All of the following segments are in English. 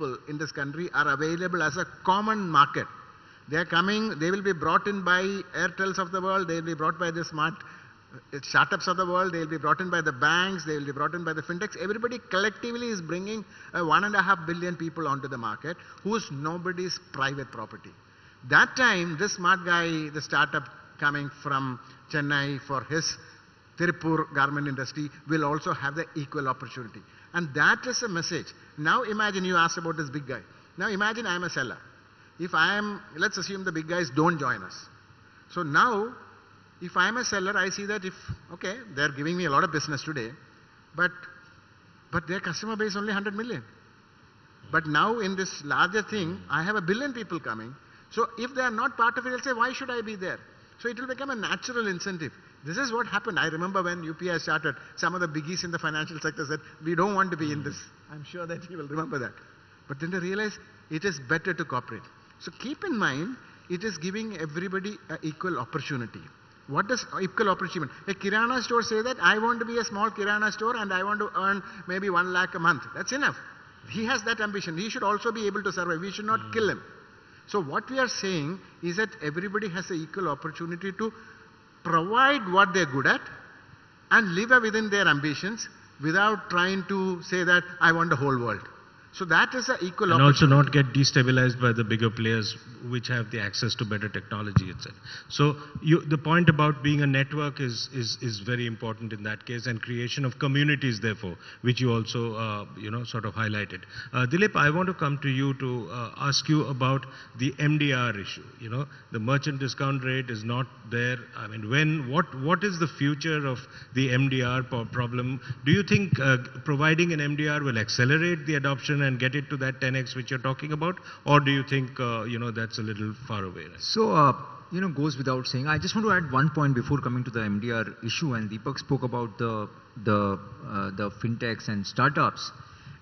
people in this country are available as a common market. They are coming, they will be brought in by Airtels of the world, they will be brought by the smart startups of the world, they will be brought in by the banks, they will be brought in by the fintechs. Everybody collectively is bringing 1.5 billion people onto the market who's nobody's private property. That time, this smart guy, the startup coming from Chennai for his Tirupur garment industry will also have the equal opportunity. And that is a message. Now imagine, you asked about this big guy. Now imagine I am a seller. If I am, let's assume the big guys don't join us. So now, if I am a seller, I see that okay, they're giving me a lot of business today, but their customer base is only 100 million. But now in this larger thing, I have 1 billion people coming. So if they are not part of it, they'll say, why should I be there? So it will become a natural incentive. This is what happened. I remember when UPI started, some of the biggies in the financial sector said, we don't want to be in this. I'm sure that you will remember that. But then they realized it is better to cooperate. So keep in mind, it is giving everybody an equal opportunity. What does equal opportunity mean? A Kirana store say that I want to be a small Kirana store and I want to earn maybe 1 lakh a month. That's enough. He has that ambition. He should also be able to survive. We should not kill him. So what we are saying is that everybody has an equal opportunity to provide what they're good at and live within their ambitions without trying to say that I want the whole world. So that is an equal opportunity. And also not get destabilized by the bigger players which have the access to better technology, etc. So the point about being a network is very important in that case, and creation of communities therefore, which you also sort of highlighted. Dilip, I want to come to you to ask you about the MDR issue. The merchant discount rate is not there. I mean, what is the future of the MDR problem? Do you think providing an MDR will accelerate the adoption and get it to that 10x which you're talking about, or do you think that's a little far away? Right? So goes without saying. I just want to add one point before coming to the MDR issue, and Deepak spoke about the fintechs and startups.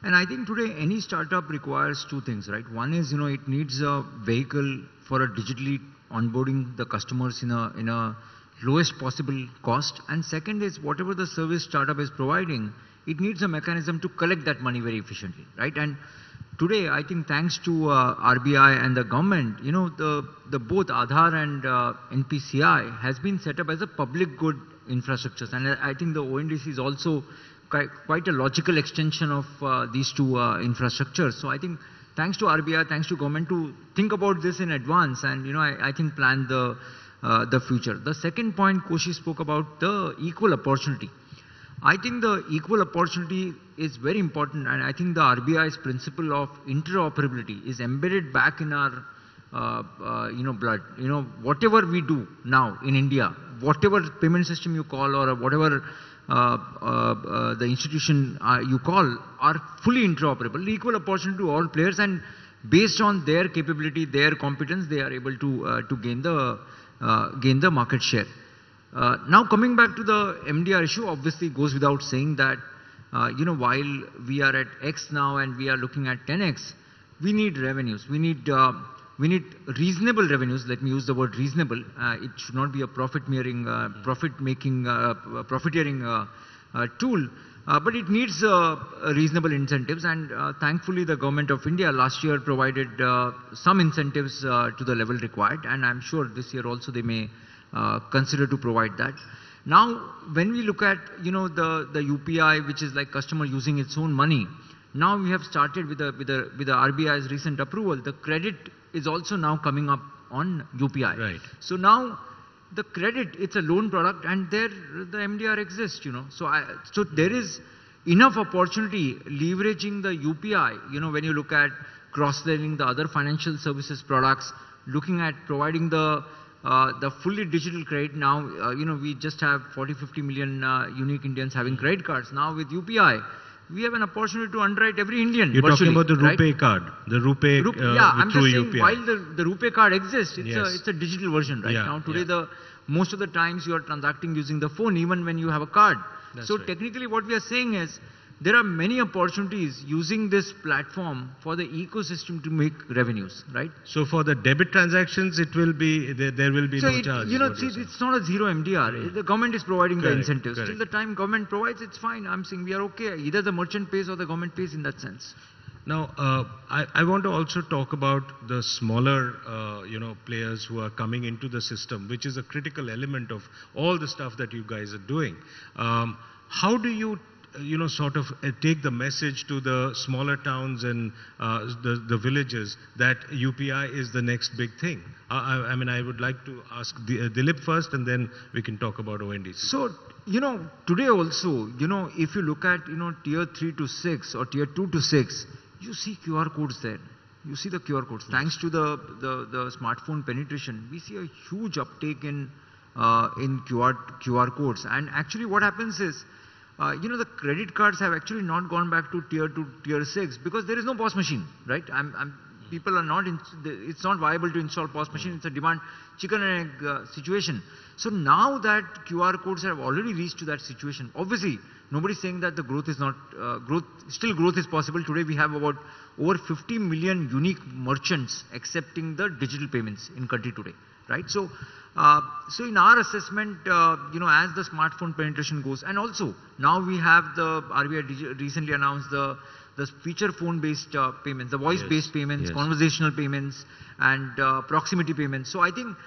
And I think today any startup requires two things, right? One is it needs a vehicle for a digitally onboarding the customers in a lowest possible cost, and second is whatever the service startup is providing, it needs a mechanism to collect that money very efficiently, right? And today, I think thanks to RBI and the government, the both Aadhaar and NPCI has been set up as a public good infrastructures, and I think the ONDC is also quite a logical extension of these two infrastructures. So I think thanks to RBI, thanks to government to think about this in advance, and I think plan the future. The second point Koshy spoke about, the equal opportunity. I think the equal opportunity is very important, and I think the RBI's principle of interoperability is embedded back in our blood. Whatever we do now in India, whatever payment system you call or whatever the institution you call are fully interoperable, equal opportunity to all players, and based on their capability, their competence, they are able to gain the market share. Now coming back to the MDR issue, obviously goes without saying that while we are at X now and we are looking at 10X, we need revenues. We need reasonable revenues. Let me use the word reasonable. It should not be a profiteering tool, but it needs reasonable incentives. And thankfully, the government of India last year provided some incentives to the level required, and I'm sure this year also they may consider to provide that. Now, when we look at the UPI, which is like customer using its own money, now we have started with the RBI's recent approval. The credit is also now coming up on UPI. Right. So now the credit, it's a loan product, and there the MDR exists. So there is enough opportunity leveraging the UPI. When you look at cross-selling the other financial services products, looking at providing the fully digital credit. Now, we just have 40-50 million unique Indians having credit cards. Now with UPI, we have an opportunity to underwrite every Indian. You're talking about the right? RuPay card, the RuPay I'm through just saying, UPI. while the RuPay card exists, it's a digital version right now. Today, most of the times you are transacting using the phone, even when you have a card. That's so right. Technically, what we are saying is there are many opportunities using this platform for the ecosystem to make revenues, right? So for the debit transactions, it will be there will be no charge. It's not a zero MDR. The government is providing the incentives. Correct. Till the time government provides, it's fine. I'm saying we are okay. Either the merchant pays or the government pays in that sense. Now, I want to also talk about the smaller, players who are coming into the system, which is a critical element of all the stuff that you guys are doing. How do you, sort of take the message to the smaller towns and the villages that UPI is the next big thing? I mean, I would like to ask Dilip first, and then we can talk about ONDC. So, today also, if you look at, tier 3 to 6 or tier 2 to 6, you see QR codes there. You see the QR codes. Yes. Thanks to the smartphone penetration, we see a huge uptake in QR codes. And actually what happens is, the credit cards have actually not gone back to tier 2, tier 6 because there is no POS machine, right? People are not, it's not viable to install POS machine. It's a demand chicken and egg situation. So now that QR codes have already reached to that situation, obviously nobody's saying that the growth is not, growth is possible. Today we have about over 50 million unique merchants accepting the digital payments in country today, right? So in our assessment, as the smartphone penetration goes, and also now we have the RBI recently announced the feature phone-based payments, the voice-based payments, conversational payments, and proximity payments. So I think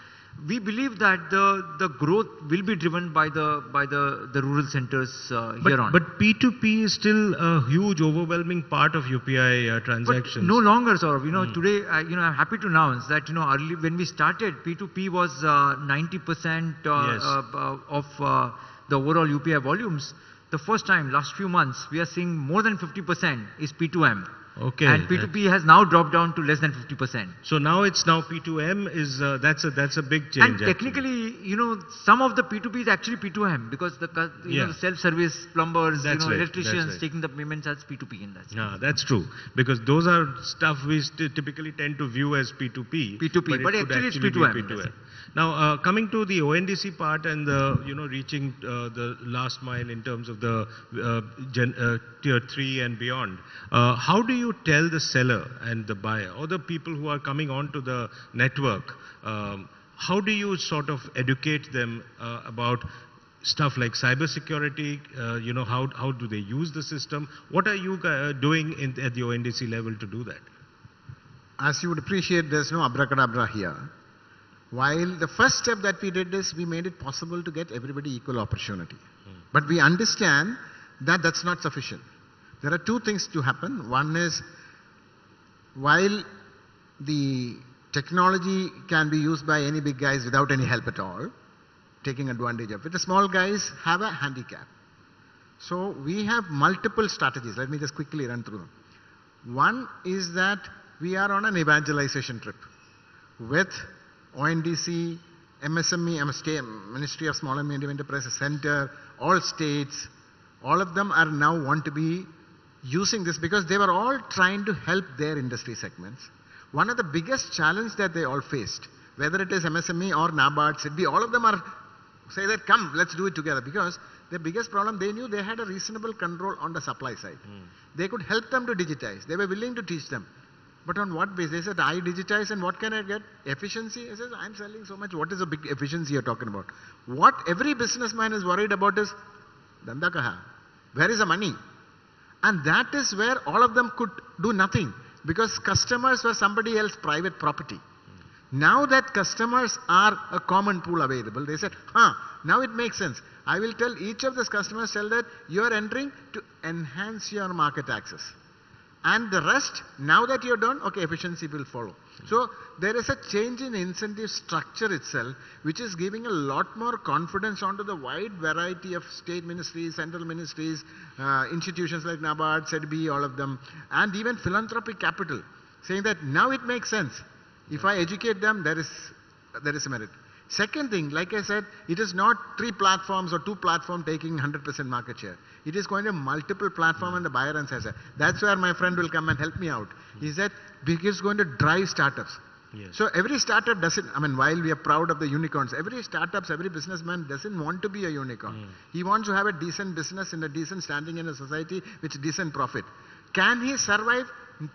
we believe that the growth will be driven by the rural centers here on. But P2P is still a huge, overwhelming part of UPI transactions. But no longer, Saurav. Today, I'm happy to announce that early when we started, P2P was 90% of the overall UPI volumes. The first time, last few months, we are seeing more than 50% is P2M. Okay. And P2P has now dropped down to less than 50%. So now it's P2M is that's a big change. And technically, some of the P2P is actually P2M because the self-service plumbers, electricians taking the payments as P2P in that sense. Yeah, that's true because those are stuff we typically tend to view as P2P. But actually it's P2M. Now, coming to the ONDC part and the reaching the last mile in terms of the tier 3 and beyond, how do you tell the seller and the buyer or the people who are coming onto the network, how do you sort of educate them about stuff like cybersecurity? How do they use the system? What are you doing at the ONDC level to do that? As you would appreciate, there's no abracadabra here. While the first step that we did is we made it possible to get everybody equal opportunity. But we understand that that's not sufficient. There are two things to happen. One is, while the technology can be used by any big guys without any help at all, taking advantage of it, the small guys have a handicap. So we have multiple strategies. Let me just quickly run through them. One is that we are on an evangelization trip with ONDC, MSME, Ministry of Small and Medium Enterprises Center, all states, all of them are now want to be using this because they were all trying to help their industry segments. One of the biggest challenges that they all faced, whether it is MSME or NABARD, SIDBI, all of them are say that come, let's do it together because the biggest problem, they knew they had a reasonable control on the supply side. They could help them to digitize. They were willing to teach them. But on what basis? They said, I digitize and what can I get? Efficiency? I said, I'm selling so much. What is the big efficiency you're talking about? What every businessman is worried about is, Danda kaha? Where is the money? And that is where all of them could do nothing because customers were somebody else's private property. Now that customers are a common pool available, they said, now it makes sense. I will tell each of these customers, tell that you are entering to enhance your market access. And the rest, now that you're done, okay, efficiency will follow. So there is a change in incentive structure itself, which is giving a lot more confidence onto the wide variety of state ministries, central ministries, institutions like NABARD, SIDBI, all of them, and even philanthropic capital, saying that now it makes sense. If I educate them, there is a merit. Second thing, like I said, it is not 3 platforms or 2 platforms taking 100% market share. It is going to multiple platform and the buyer and seller. That's where my friend will come and help me out. He said, because it's going to drive startups. Yes. So every startup doesn't, while we are proud of the unicorns, every startups, every businessman doesn't want to be a unicorn. He wants to have a decent business and a decent standing in a society with decent profit. Can he survive?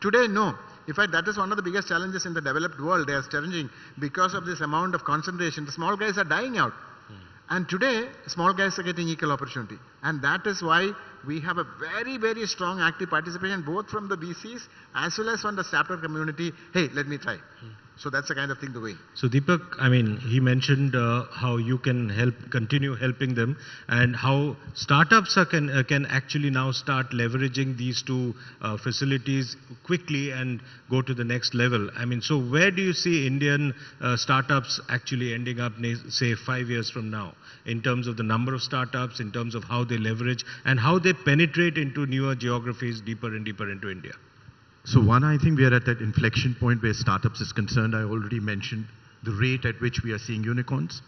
Today, no. In fact, that is one of the biggest challenges in the developed world. They are challenging because of this amount of concentration. The small guys are dying out. And today, small guys are getting equal opportunity. And that is why we have a very, very strong active participation both from the VCs as well as from the startup community. Hey, let me try. So that's the kind of thing to win. So Deepak, I mean, he mentioned how you can continue helping them, and how startups can actually now start leveraging these two facilities quickly and go to the next level. I mean, so where do you see Indian startups actually ending up, say, 5 years from now, in terms of the number of startups, in terms of how they leverage and how they penetrate into newer geographies deeper and deeper into India? So one, I think we are at that inflection point where startups is concerned. I already mentioned the rate at which we are seeing unicorns.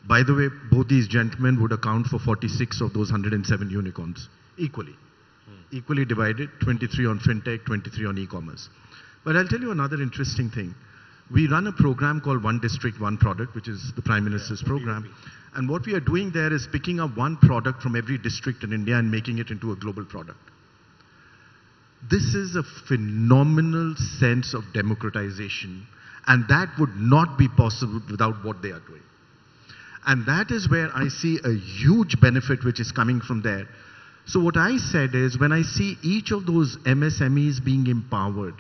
By the way, both these gentlemen would account for 46 of those 107 unicorns, equally. Equally divided, 23 on fintech, 23 on e-commerce. But I'll tell you another interesting thing. We run a program called One District, One Product, which is the Prime Minister's program. And what we are doing there is picking up one product from every district in India and making it into a global product. This is a phenomenal sense of democratization, and that would not be possible without what they are doing. And that is where I see a huge benefit which is coming from there. So what I said is, when I see each of those MSMEs being empowered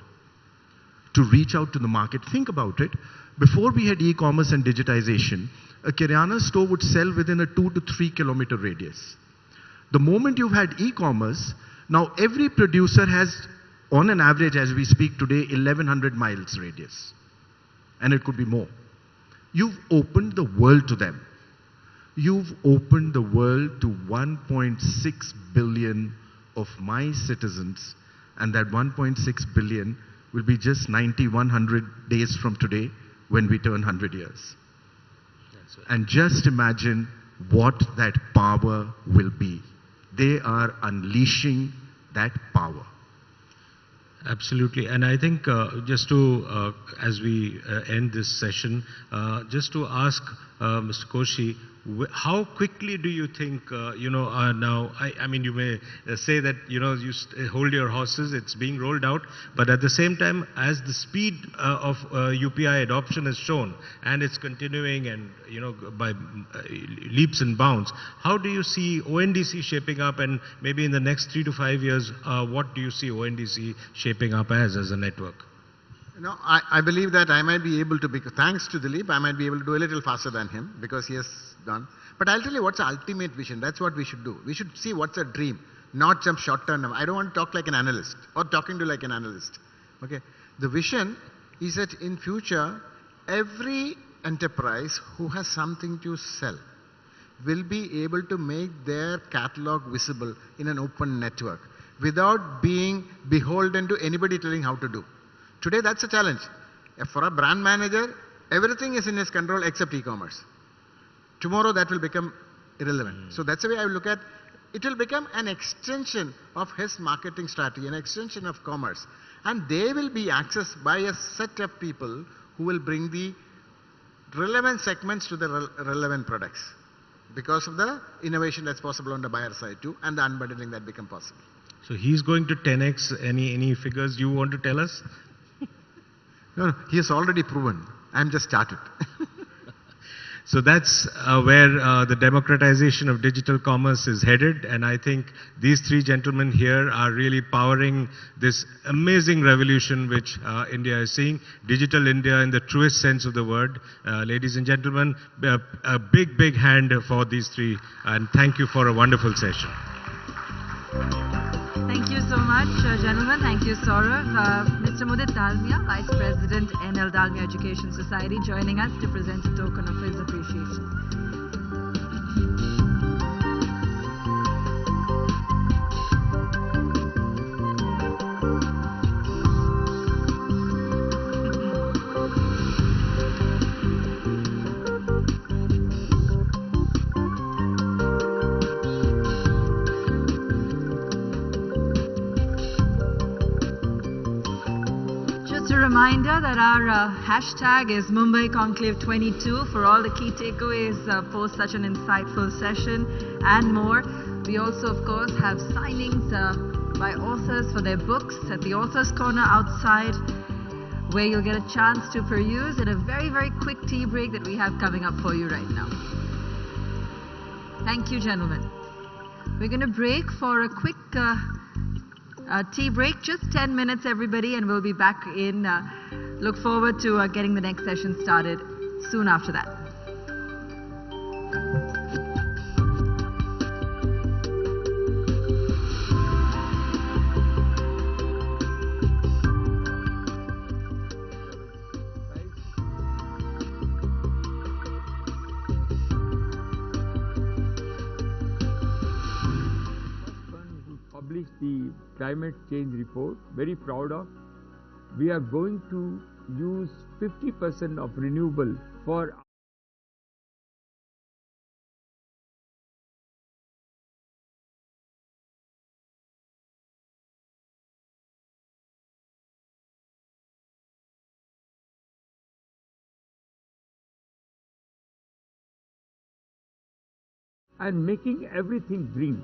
to reach out to the market, think about it. Before we had e-commerce and digitization, a Kirana store would sell within a 2 to 3 kilometer radius. The moment you've had e-commerce, now every producer has, on an average as we speak today, 1100 miles radius. And it could be more. You've opened the world to them. You've opened the world to 1.6 billion of my citizens, and that 1.6 billion will be just 100 days from today when we turn 100 years. And just imagine what that power will be. They are unleashing that power. Absolutely. And I think just to, as we end this session, just to ask Mr. Koshy, how quickly do you think, now, I mean, you may say that, you hold your horses, it's being rolled out, but at the same time, as the speed of UPI adoption has shown, and it's continuing and, by leaps and bounds, how do you see ONDC shaping up, and maybe in the next 3 to 5 years, what do you see ONDC shaping up as a network? I believe that I might be able to, thanks to Dilip, I might be able to do a little faster than him because he has done. But I'll tell you what's the ultimate vision. That's what we should do. We should see what's a dream, not some short-term. I don't want to talk like an analyst or talking to like an analyst. Okay. The vision is that in future, every enterprise who has something to sell will be able to make their catalog visible in an open network without being beholden to anybody telling how to do. Today, that's a challenge. For a brand manager, everything is in his control except e-commerce. Tomorrow, that will become irrelevant. So that's the way I look at it. Will become an extension of his marketing strategy, an extension of commerce. And they will be accessed by a set of people who will bring the relevant segments to the relevant products because of the innovation that's possible on the buyer side too, and the unbundling that become possible. So he's going to 10x. Any figures you want to tell us? No, he has already proven. I'm just started. So that's where the democratization of digital commerce is headed, and I think these three gentlemen here are really powering this amazing revolution which India is seeing. Digital India in the truest sense of the word. Ladies and gentlemen, a big hand for these three, and thank you for a wonderful session. Thank you so much, gentlemen. Thank you, Saurav. Mr. Mudit Dalmia, Vice President, NL Dalmia Education Society, joining us to present a token of his appreciation. Reminder that our hashtag is Mumbai Conclave 22 for all the key takeaways post such an insightful session and more. We also, of course, have signings by authors for their books at the Author's Corner outside, where you'll get a chance to peruse in a very quick tea break that we have coming up for you right now. Thank you, gentlemen. We're going to break for a quick tea break, just 10 minutes, everybody, and we'll be back in. Look forward to getting the next session started soon after that. Published the climate change report, very proud of. We are going to use 50% of renewable for and making everything green.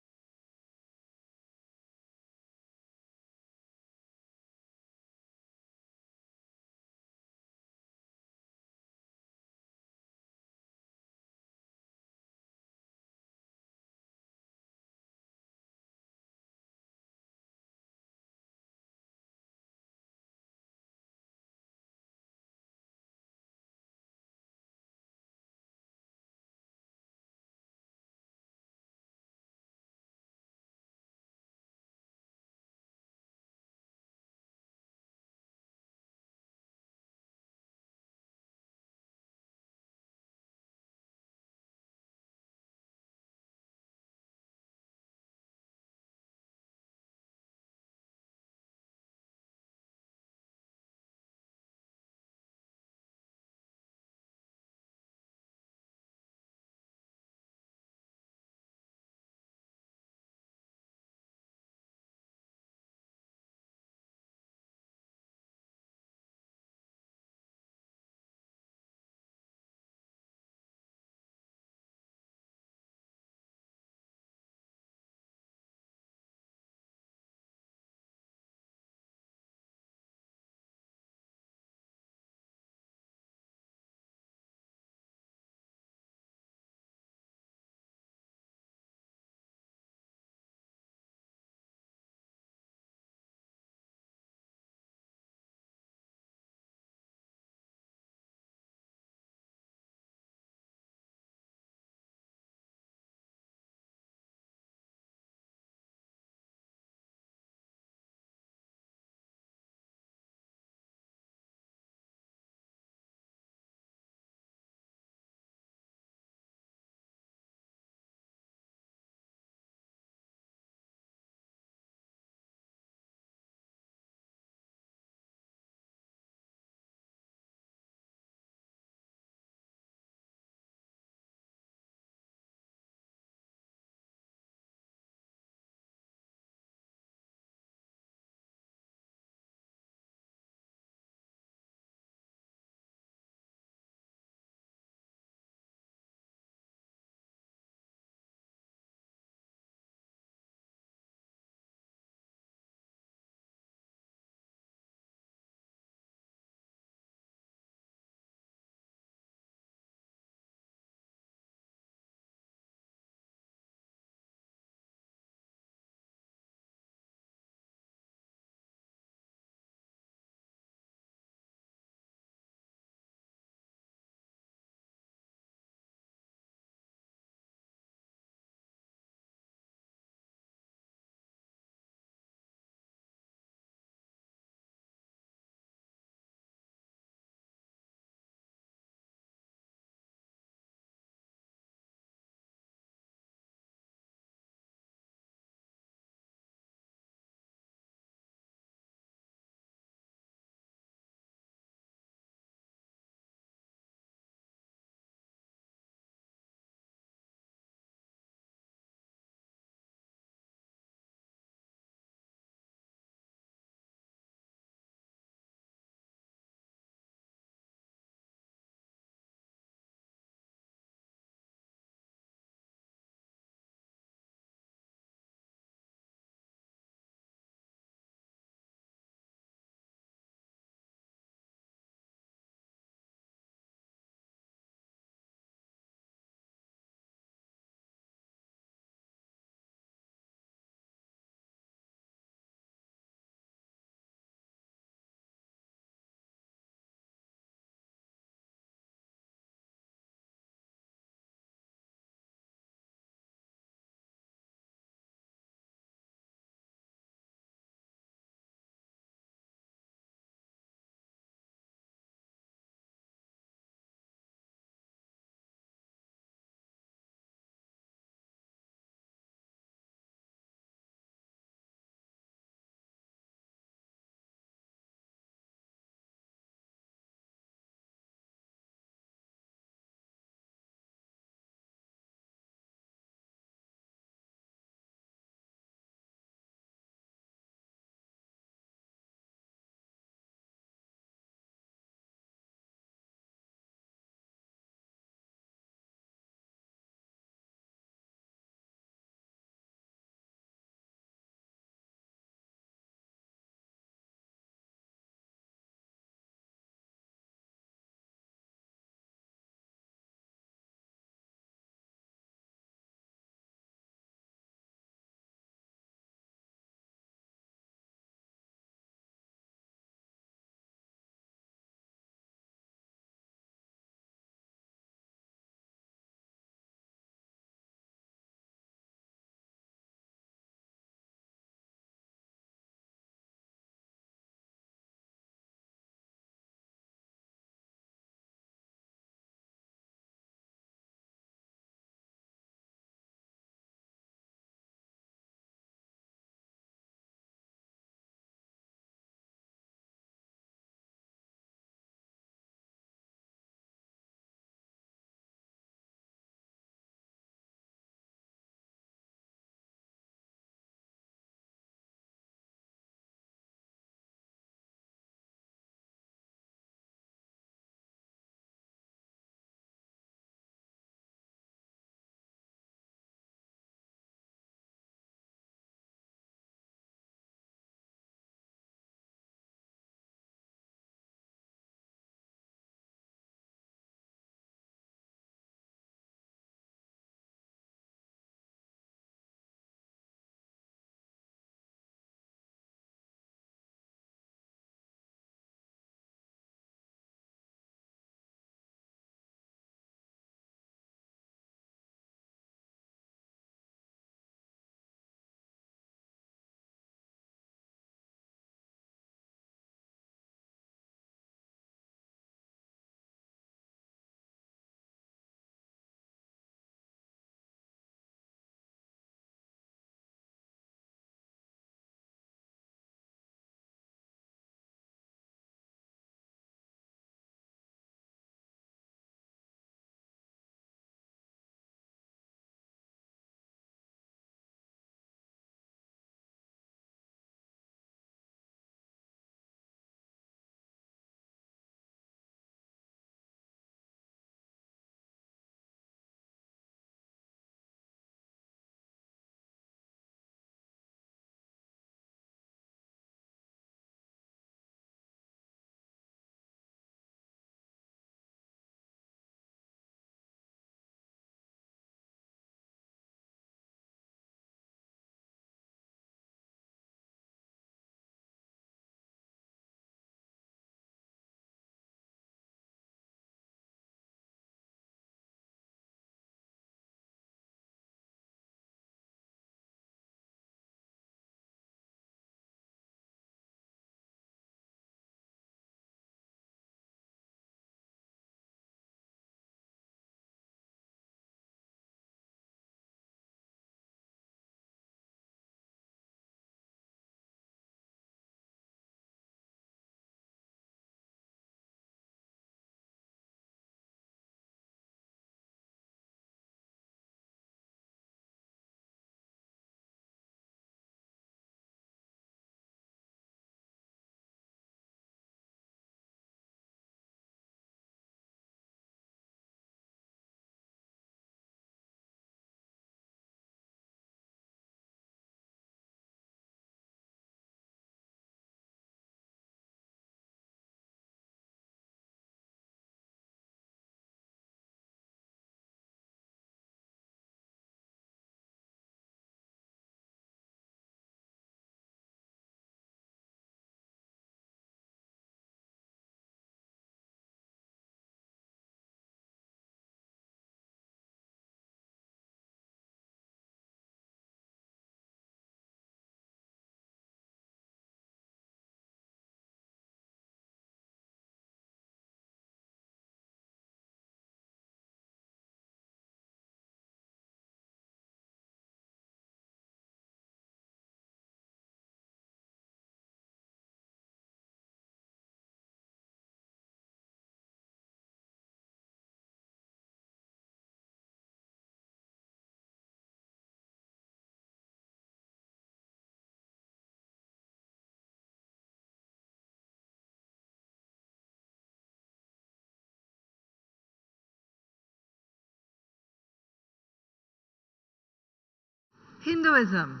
Hinduism,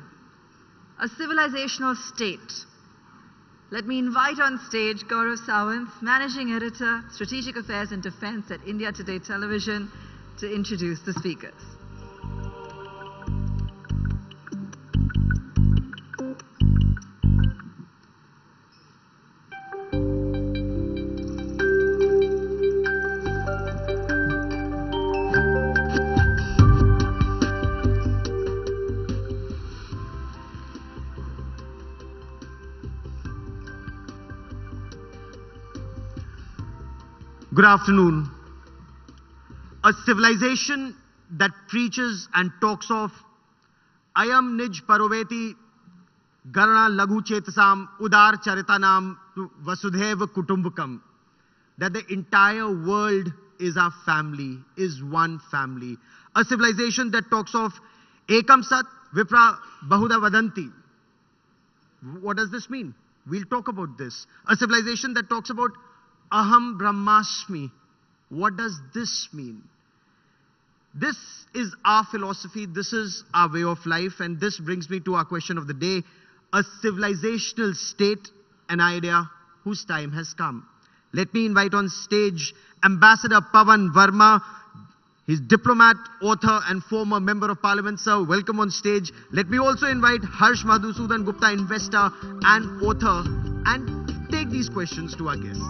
a civilizational state. Let me invite on stage Gaurav Sawant, Managing Editor, Strategic Affairs and Defense at India Today Television, to introduce the speakers. Good afternoon. A civilization that preaches and talks of Ayam Nij Paroveti Garana Laghu Chetasam Udar Charitanam Vasudhaiva Kutumbakam, that the entire world is our family, is one family. A civilization that talks of Ekam Sat Vipra Bahuda Vadanti. What does this mean? We'll talk about this. A civilization that talks about Aham Brahmasmi. What does this mean? This is our philosophy, this is our way of life, and this brings me to our question of the day. A civilizational state, an idea whose time has come. Let me invite on stage Ambassador Pawan Verma. He's diplomat, author, and former member of parliament. Sir, welcome on stage. Let me also invite Harsh Madhusudan Gupta, investor and author, and take these questions to our guests.